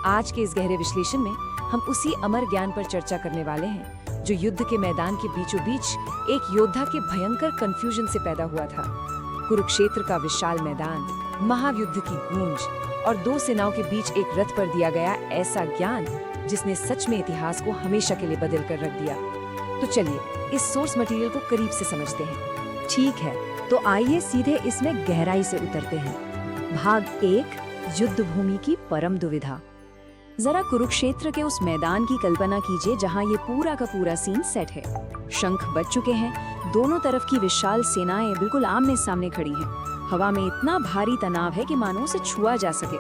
आज के इस गहरे विश्लेषण में हम उसी अमर ज्ञान पर चर्चा करने वाले हैं जो युद्ध के मैदान के बीचों बीच एक योद्धा के भयंकर कंफ्यूजन से पैदा हुआ था। कुरुक्षेत्र का विशाल मैदान, महायुद्ध की गूंज और दो सेनाओं के बीच एक रथ पर दिया गया ऐसा ज्ञान जिसने सच में इतिहास को हमेशा के लिए बदल कर रख दिया। तो चलिए इस सोर्स मटेरियल को करीब से समझते हैं। ठीक है, तो आइए सीधे इसमें गहराई से उतरते हैं। भाग 1, युद्ध भूमि की परम दुविधा। जरा कुरुक्षेत्र के उस मैदान की कल्पना कीजिए जहां ये पूरा का पूरा सीन सेट है। शंख बज चुके हैं, दोनों तरफ की विशाल सेनाएं बिल्कुल आमने सामने खड़ी हैं। हवा में इतना भारी तनाव है कि मानो उसे छुआ जा सके।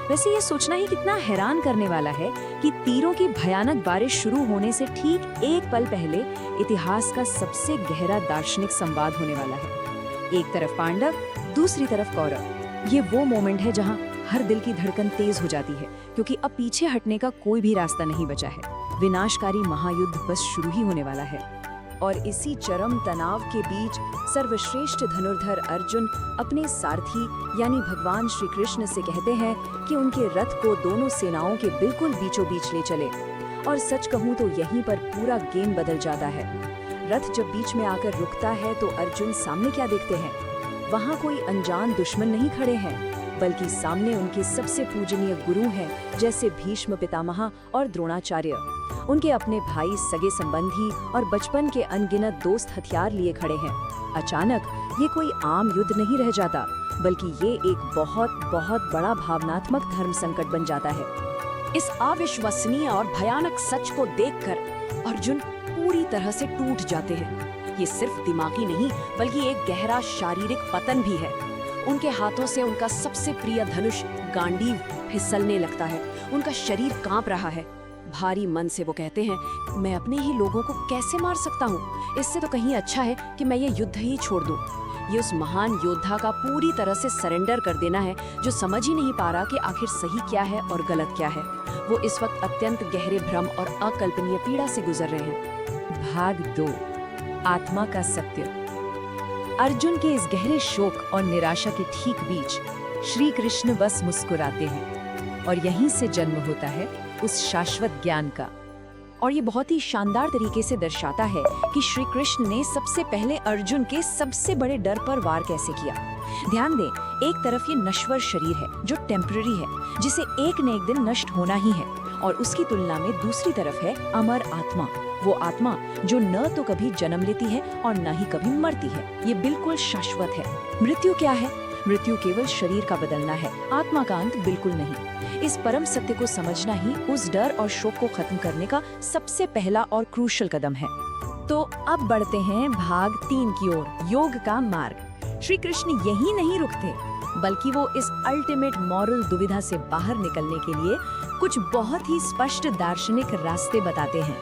वैसे ये सोचना ही कितना हैरान करने वाला है कि तीरों की भयानक बारिश शुरू होने से ठीक एक पल पहले इतिहास का सबसे गहरा दार्शनिक संवाद होने वाला है। एक तरफ पांडव, दूसरी तरफ कौरव। ये वो मोमेंट है जहां हर दिल की धड़कन तेज हो जाती है, क्योंकि अब पीछे हटने का कोई भी रास्ता नहीं बचा है। विनाशकारी महायुद्ध बस शुरू ही होने वाला है। और इसी चरम तनाव के बीच सर्वश्रेष्ठ धनुर्धर अर्जुन अपने सारथी यानी भगवान श्री कृष्ण से कहते हैं कि उनके रथ को दोनों सेनाओं के बिल्कुल बीचों बीच ले चले। और सच कहूं तो यहीं पर पूरा गेम बदल जाता है। रथ जब बीच में आकर रुकता है तो अर्जुन सामने क्या देखते हैं? वहां कोई अनजान दुश्मन नहीं खड़े हैं, बल्कि सामने उनके सबसे पूजनीय गुरु हैं, जैसे भीष्म पितामह और द्रोणाचार्य। उनके अपने भाई, सगे संबंधी और बचपन के अनगिनत दोस्त हथियार लिए खड़े हैं। अचानक ये कोई आम युद्ध नहीं रह जाता, बल्कि ये एक बहुत बहुत बड़ा भावनात्मक धर्म संकट बन जाता है। इस अविश्वसनीय और भयानक सच को देखकर अर्जुन पूरी तरह से टूट जाते हैं। ये सिर्फ दिमागी नहीं, बल्कि एक गहरा शारीरिक पतन भी है। उनके हाथों से उनका सबसे प्रिय धनुष गांडीव फिसलने लगता है। उनका शरीर कांप रहा है। भारी मन से वो कहते हैं, मैं अपने ही लोगों को कैसे मार सकता हूँ? इससे तो कहीं अच्छा है कि मैं ये युद्ध ही छोड़ दूँ। ये उस महान योद्धा का पूरी तरह से सरेंडर कर देना है, जो समझ ही नहीं पा रहा कि आखिर सही क्या है और गलत क्या है। वो इस वक्त अत्यंत गहरे भ्रम और अकल्पनीय पीड़ा से गुजर रहे हैं। भाग 2, आत्मा का सत्य। अर्जुन के इस गहरे शोक और निराशा के ठीक बीच श्री कृष्ण बस मुस्कुराते हैं और यहीं से जन्म होता है उस शाश्वत ज्ञान का। और ये बहुत ही शानदार तरीके से दर्शाता है कि श्री कृष्ण ने सबसे पहले अर्जुन के सबसे बड़े डर पर वार कैसे किया। ध्यान दें, एक तरफ ये नश्वर शरीर है जो टेम्पररी है, जिसे एक न एक दिन नष्ट होना ही है, और उसकी तुलना में दूसरी तरफ है अमर आत्मा। वो आत्मा जो न तो कभी जन्म लेती है और न ही कभी मरती है। ये बिल्कुल शाश्वत है। मृत्यु क्या है? मृत्यु केवल शरीर का बदलना है, आत्मा का अंत बिल्कुल नहीं। इस परम सत्य को समझना ही उस डर और शोक को खत्म करने का सबसे पहला और क्रूशल कदम है। तो अब बढ़ते हैं भाग 3 की ओर, योग का मार्ग। श्री कृष्ण यहीं नहीं रुकते, बल्कि वो इस अल्टीमेट मॉरल दुविधा से बाहर निकलने के लिए कुछ बहुत ही स्पष्ट दार्शनिक रास्ते बताते हैं।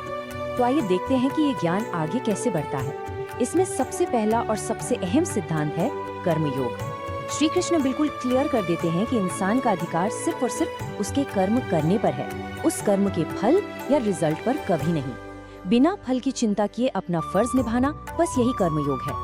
तो आइए देखते हैं कि ये ज्ञान आगे कैसे बढ़ता है। इसमें सबसे पहला और सबसे अहम सिद्धांत है कर्मयोग। श्री कृष्ण बिल्कुल क्लियर कर देते हैं कि इंसान का अधिकार सिर्फ और सिर्फ उसके कर्म करने पर है, उस कर्म के फल या रिजल्ट पर कभी नहीं। बिना फल की चिंता किए अपना फर्ज निभाना, बस यही कर्मयोग है।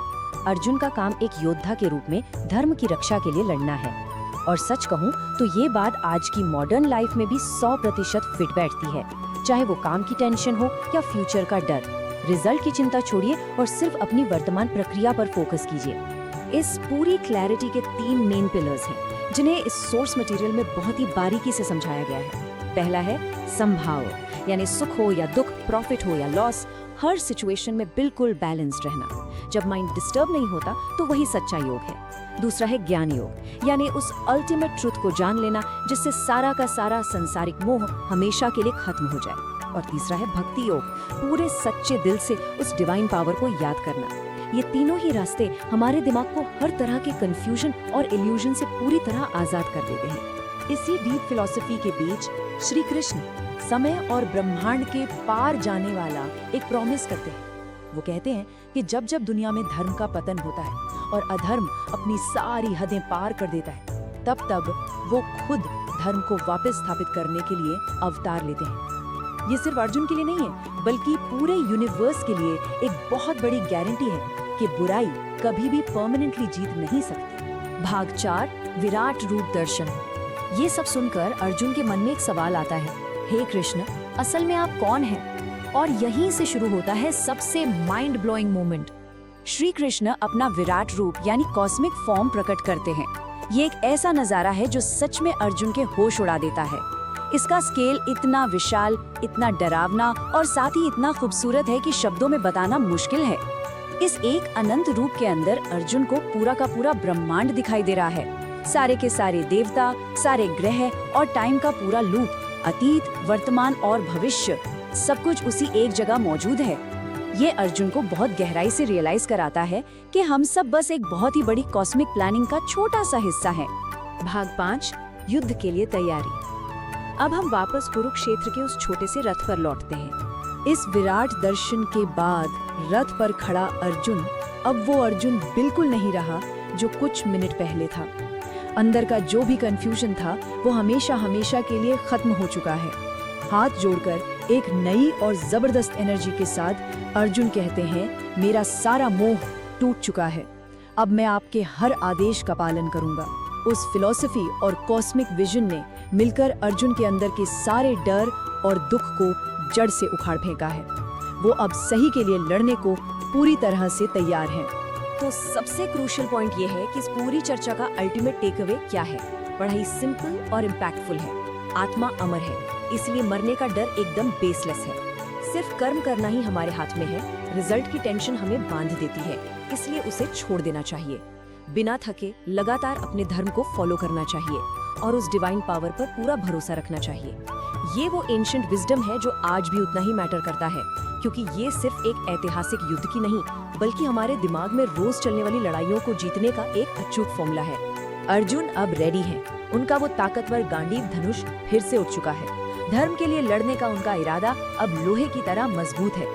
अर्जुन का काम एक योद्धा के रूप में धर्म की रक्षा के लिए लड़ना है। और सच कहूँ तो ये बात आज की मॉडर्न लाइफ में भी 100% फिट बैठती है। चाहे वो काम की टेंशन हो या फ्यूचर का डर, रिजल्ट की चिंता छोड़िए और सिर्फ अपनी वर्तमान प्रक्रिया पर फोकस कीजिए। इस पूरी क्लैरिटी के 3 मेन पिलर्स हैं, जिन्हें इस सोर्स मटेरियल में बहुत ही बारीकी से समझाया गया है। पहला है समभाव, यानी सुख हो या दुख, प्रॉफिट हो या लॉस, हर सिचुएशन में बिल्कुल बैलेंस्ड रहना। जब माइंड डिस्टर्ब नहीं होता तो वही सच्चा योग है। दूसरा है ज्ञान योग, यानी उस अल्टीमेट ट्रुथ को जान लेना जिससे सारा का सारा संसारिक मोह हमेशा के लिए खत्म हो जाए। और तीसरा है भक्ति योग, पूरे सच्चे दिल से उस डिवाइन पावर को याद करना। ये तीनों ही रास्ते हमारे दिमाग को हर तरह के कंफ्यूजन और इल्यूजन से पूरी तरह आजाद कर देते हैं। इसी डीप फिलॉसफी के बीच श्री कृष्ण समय और ब्रह्मांड के पार जाने वाला एक प्रॉमिस करते हैं। वो कहते हैं कि जब जब दुनिया में धर्म का पतन होता है और अधर्म अपनी सारी हदें पार कर देता है, तब तब वो खुद धर्म को वापस स्थापित करने के लिए अवतार लेते हैं। ये सिर्फ अर्जुन के लिए नहीं है, बल्कि पूरे यूनिवर्स के लिए एक बहुत बड़ी गारंटी है कि बुराई कभी भी परमानेंटली जीत नहीं सकती। भाग 4, विराट रूप दर्शन। ये सब सुनकर अर्जुन के मन में एक सवाल आता है, हे कृष्ण, असल में आप कौन हैं? और यहीं से शुरू होता है सबसे mind blowing moment. Shri Krishna अपना विराट रूप यानी कॉस्मिक फॉर्म प्रकट करते हैं। ये एक ऐसा नजारा है जो सच में अर्जुन के होश उड़ा देता है। इसका स्केल इतना विशाल, इतना डरावना और साथ ही इतना खूबसूरत है कि शब्दों में बताना मुश्किल है। इस एक अनंत रूप के अंदर अर्जुन को पूरा का पूरा ब्रह्मांड दिखाई दे रहा है। सारे के सारे देवता, सारे ग्रह और टाइम का पूरा लूप, अतीत, वर्तमान और भविष्य, सब कुछ उसी एक जगह मौजूद है। ये अर्जुन को बहुत गहराई से रियलाइज कराता है कि हम सब बस एक बहुत ही बड़ी कॉस्मिक प्लानिंग का छोटा सा हिस्सा है। भाग 5, युद्ध के लिए तैयारी। अब हम वापस कुरुक्षेत्र के उस छोटे से रथ पर लौटते हैं। इस विराट दर्शन के बाद रथ पर खड़ा अर्जुन अब वो अर्जुन बिल्कुल नहीं रहा जो कुछ मिनट पहले था। अंदर का जो भी कंफ्यूजन था वो हमेशा हमेशा के लिए खत्म हो चुका है। हाथ जोड़कर एक नई और जबरदस्त एनर्जी के साथ अर्जुन कहते हैं, मेरा सारा मोह टूट चुका है। अब मैं आपके हर आदेश का पालन करूंगा। उस फिलॉसफी और कॉस्मिक विजन ने मिलकर अर्जुन के अंदर के सारे डर और दुख को जड़ से उखाड़ फेंका है। वो अब सही के लिए लड़ने को पूरी तरह से तैयार है। तो सबसे क्रूशियल पॉइंट ये है कि इस पूरी चर्चा का अल्टीमेट टेक अवे क्या है। पढ़ाई सिंपल और इम्पैक्टफुल है। आत्मा अमर है, इसलिए मरने का डर एकदम बेसलेस है। सिर्फ कर्म करना ही हमारे हाथ में है। रिजल्ट की टेंशन हमें बांध देती है, इसलिए उसे छोड़ देना चाहिए। बिना थके लगातार अपने धर्म को फॉलो करना चाहिए और उस डिवाइन पावर पर पूरा भरोसा रखना चाहिए। ये वो एंशिएंट विजडम है जो आज भी उतना ही मैटर करता है, क्योंकि ये सिर्फ एक ऐतिहासिक युद्ध की नहीं बल्कि हमारे दिमाग में रोज चलने वाली लड़ाइयों को जीतने का एक अचूक फॉर्मूला है। अर्जुन अब रेडी हैं। उनका वो ताकतवर गांडीव धनुष फिर से उठ चुका है। धर्म के लिए लड़ने का उनका इरादा अब लोहे की तरह मजबूत है।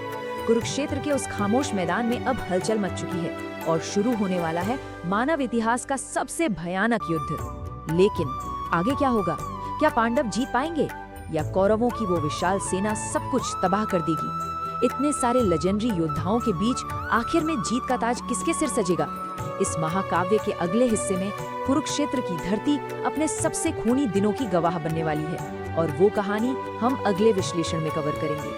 कुरुक्षेत्र के उस खामोश मैदान में अब हलचल मच चुकी है और शुरू होने वाला है मानव इतिहास का सबसे भयानक युद्ध। लेकिन आगे क्या होगा? क्या पांडव जीत पाएंगे या कौरवों की वो विशाल सेना सब कुछ तबाह कर देगी? इतने सारे लेजेंडरी योद्धाओं के बीच आखिर में जीत का ताज किसके सिर सजेगा? इस महाकाव्य के अगले हिस्से में कुरुक्षेत्र की धरती अपने सबसे खूनी दिनों की गवाह बनने वाली है और वो कहानी हम अगले विश्लेषण में कवर करेंगे।